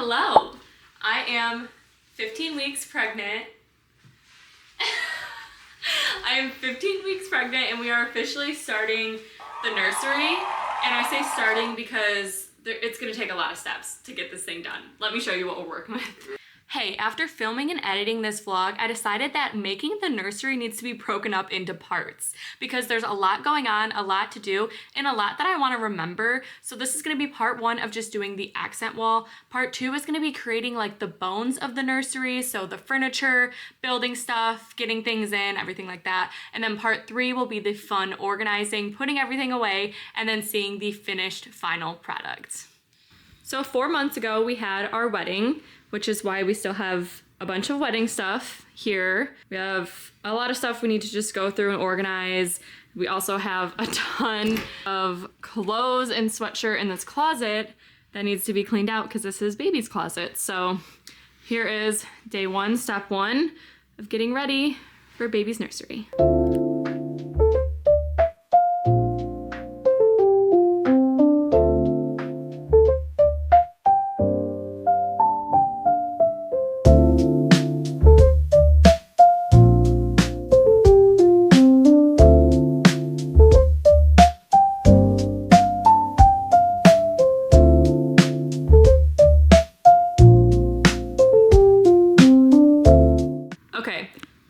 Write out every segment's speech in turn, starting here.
Hello, I am 15 weeks pregnant. I am 15 weeks pregnant and we are officially starting the nursery. And I say starting because it's gonna take a lot of steps to get this thing done. Let me show you what we're working with. Hey, after filming and editing this vlog, I decided that making the nursery needs to be broken up into parts because there's a lot going on, a lot to do, and a lot that I want to remember. So this is going to be part one of just doing the accent wall. Part two is going to be creating like the bones of the nursery, so the furniture, building stuff, getting things in, everything like that. And then part three will be the fun organizing, putting everything away, and then seeing the finished final product. So 4 months ago we had our wedding, which is why we still have a bunch of wedding stuff here. We have a lot of stuff we need to just go through and organize. We also have a ton of clothes and sweatshirt in this closet that needs to be cleaned out because this is baby's closet. So here is day one, step one of getting ready for baby's nursery.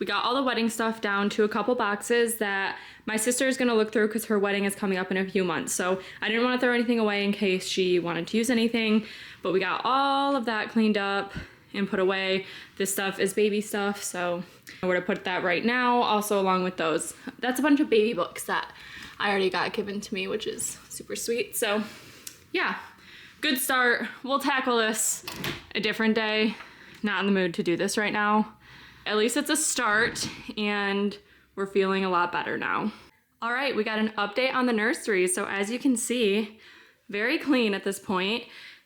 We got all the wedding stuff down to a couple boxes that my sister is going to look through because her wedding is coming up in a few months. So I didn't want to throw anything away in case she wanted to use anything, but we got all of that cleaned up and put away. This stuff is baby stuff, so I'm going to put that right now. Also along with those, that's a bunch of baby books that I already got given to me, which is super sweet. So yeah, good start. We'll tackle this a different day. Not in the mood to do this right now. At least it's a start and we're feeling a lot better now. All right, we got an update on the nursery. So as you can see, very clean at this point.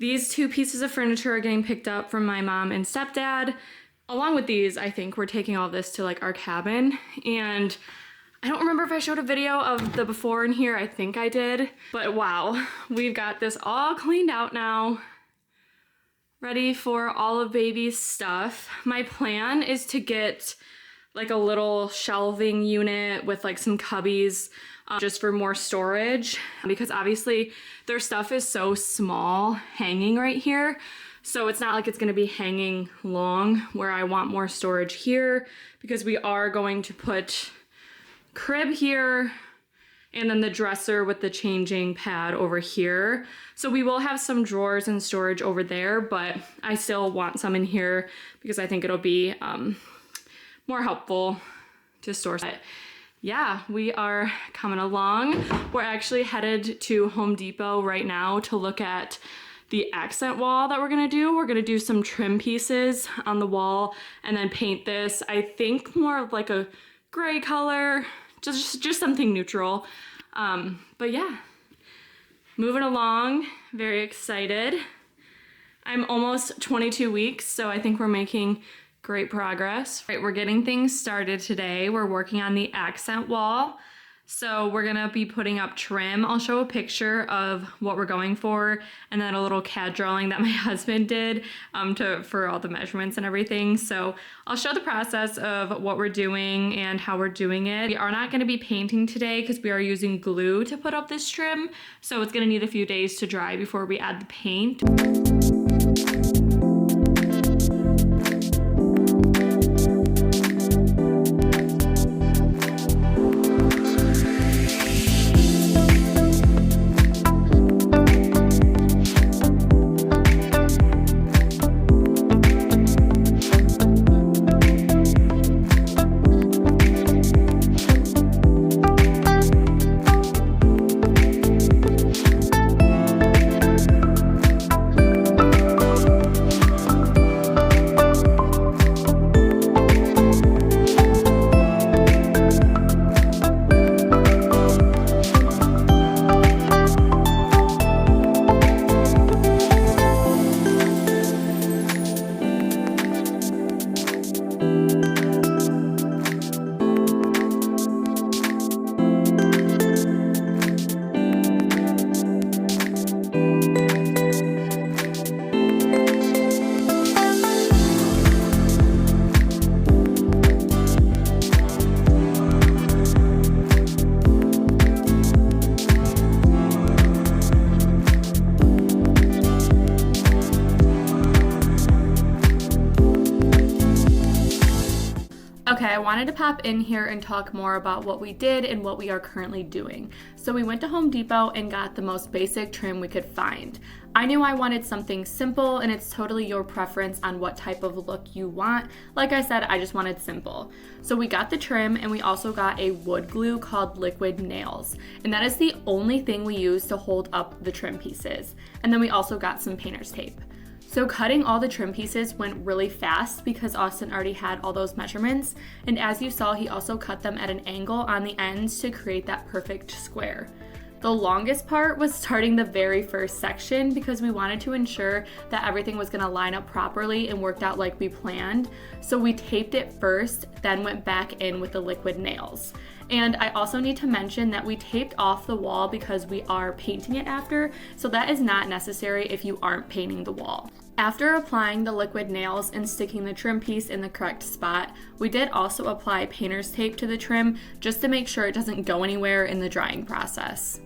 These two pieces of furniture are getting picked up from my mom and stepdad. Along with these, I think we're taking all this to like our cabin. And I don't remember if I showed a video of the before in here. I think I did. But wow, we've got this all cleaned out now. Ready for all of baby's stuff. My plan is to get like a little shelving unit with like some cubbies just for more storage because obviously their stuff is so small hanging right here. So it's not like it's gonna be hanging long where I want more storage here because we are going to put crib here and then the dresser with the changing pad over here. So we will have some drawers and storage over there, but I still want some in here because I think it'll be more helpful to store. But yeah, we are coming along. We're actually headed to Home Depot right now to look at the accent wall that we're gonna do. We're gonna do some trim pieces on the wall and then paint this, I think more of like a gray color, just something neutral. But yeah, moving along, very excited. I'm almost 22 weeks, so I think we're making great progress. Right, we're getting things started today. We're working on the accent wall. So we're gonna be putting up trim. I'll show a picture of what we're going for and then a little CAD drawing that my husband did for all the measurements and everything. So I'll show the process of what we're doing and how we're doing it. We are not gonna be painting today because we are using glue to put up this trim. So it's gonna need a few days to dry before we add the paint. I wanted to pop in here and talk more about what we did and what we are currently doing. So we went to Home Depot and got the most basic trim we could find. I knew I wanted something simple, and it's totally your preference on what type of look you want. Like I said, I just wanted simple. So we got the trim, and we also got a wood glue called Liquid Nails. And that is the only thing we use to hold up the trim pieces. And then we also got some painter's tape. So cutting all the trim pieces went really fast because Austin already had all those measurements. And as you saw, he also cut them at an angle on the ends to create that perfect square. The longest part was starting the very first section because we wanted to ensure that everything was going to line up properly and worked out like we planned. So we taped it first, then went back in with the liquid nails. And I also need to mention that we taped off the wall because we are painting it after, so that is not necessary if you aren't painting the wall. After applying the liquid nails and sticking the trim piece in the correct spot, we did also apply painter's tape to the trim just to make sure it doesn't go anywhere in the drying process.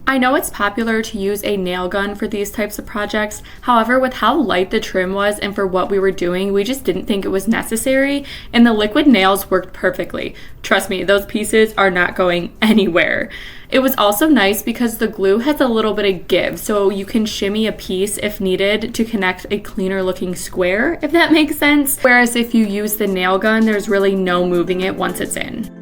I know it's popular to use a nail gun for these types of projects. However, with how light the trim was and for what we were doing, we just didn't think it was necessary, and the liquid nails worked perfectly. Trust me, those pieces are not going anywhere. It was also nice because the glue has a little bit of give, so you can shimmy a piece if needed to connect a cleaner looking square, if that makes sense. Whereas if you use the nail gun, there's really no moving it once it's in.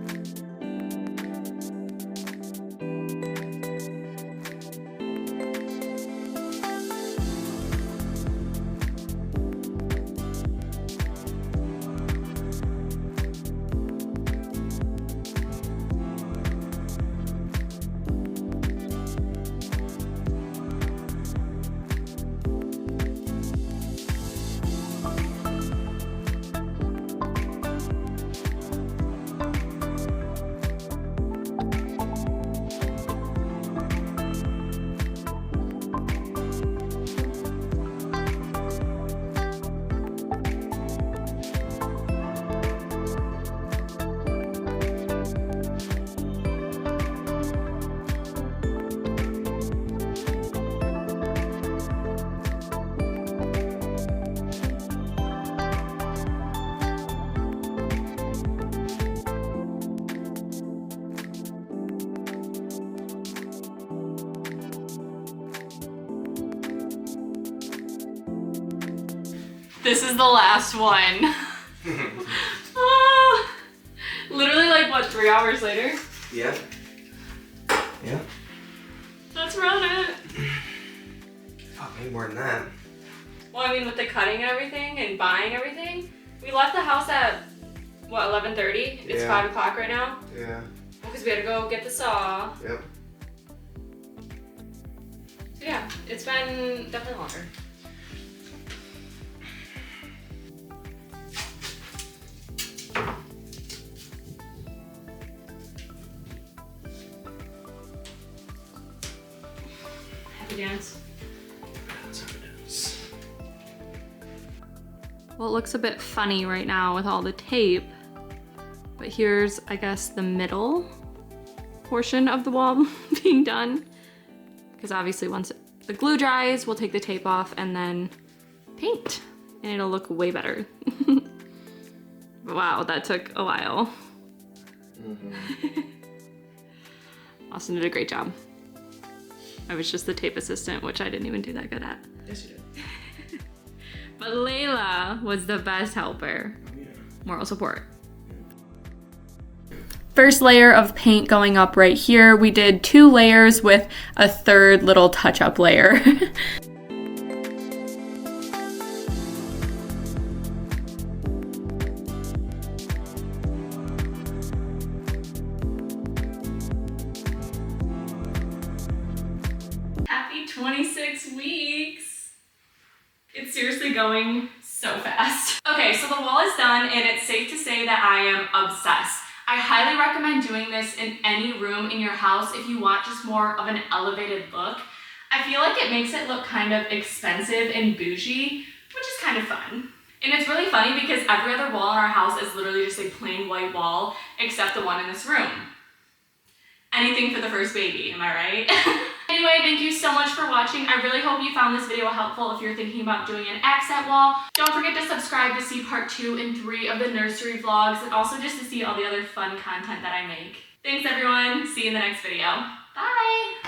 This is the last one. Literally like what, 3 hours later? Yeah. Yeah. That's around it. Fuck, maybe more than that. Well, I mean with the cutting and everything and buying everything, we left the house at what, 11:30? It's 5 o'clock right now. Yeah. Because we had to go get the saw. Yep. So yeah, it's been definitely longer. Dance. That's how it is. Well, it looks a bit funny right now with all the tape, but here's, I guess, the middle portion of the wall being done. Because obviously once the glue dries, we'll take the tape off and then paint, and it'll look way better. Wow, that took a while. Mm-hmm. Austin did a great job. I was just the tape assistant, which I didn't even do that good at. Yes, you did. But Layla was the best helper. Oh, yeah. Moral support. First layer of paint going up right here. We did 2 layers with a third little touch-up layer. 26 weeks. It's seriously going so fast. Okay, so the wall is done and it's safe to say that I am obsessed. I highly recommend doing this in any room in your house if you want just more of an elevated look. I feel like it makes it look kind of expensive and bougie, which is kind of fun. And it's really funny because every other wall in our house is literally just a plain white wall, except the one in this room. Anything for the first baby, am I right? Anyway, thank you so much for watching. I really hope you found this video helpful if you're thinking about doing an accent wall. Don't forget to subscribe to see part 2 and 3 of the nursery vlogs, and also just to see all the other fun content that I make. Thanks everyone, see you in the next video. Bye!